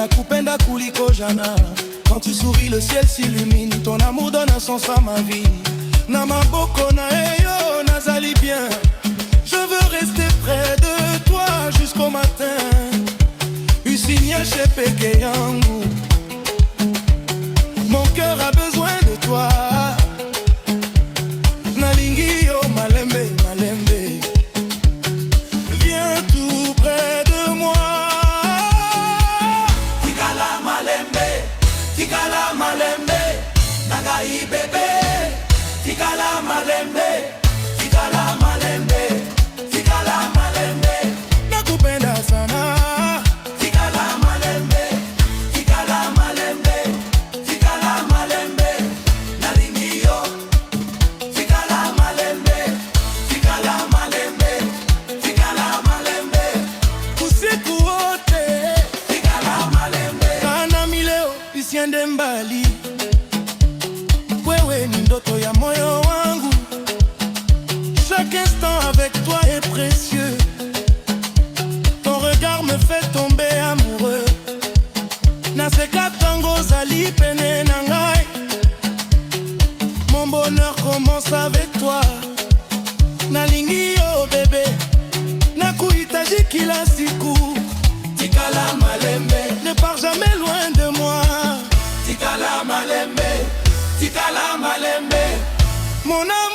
nakupenda kuliko jana. Quand tu souris le ciel s'illumine, ton amour donne un sens à ma vie. Na maboko na eyo nazali bien, je veux rester près de toi jusqu'au matin. Usinyeshe peke yangu, mon cœur a besoin de toi. Nalingi yo malembe, malembe, viens tout près de moi. Tikala malembe, tikala malembe, nagai bébé. Tikala malembe, tikala malembe, tikala malembe, nakupenda sana. Tikala malembe, tikala malembe, tikala malembe, nalingi yo. Tikala malembe, tikala malembe, tikala malembe, usiku wote. Tikala malembe, kana mileo isiende mbali. Wewe ni ndoto ya moyo wangu, chaque instant avec toi est précieux. Ton regard me fait tomber amoureux. Naseka tango zali pene na ngai. Mon bonheur commence avec toi. Nalingi yo bébé, nakuhitaji kila siku. Tikala malembe, ne pars jamais loin de moi. Tikala malembe, tikala malembe, mon amour.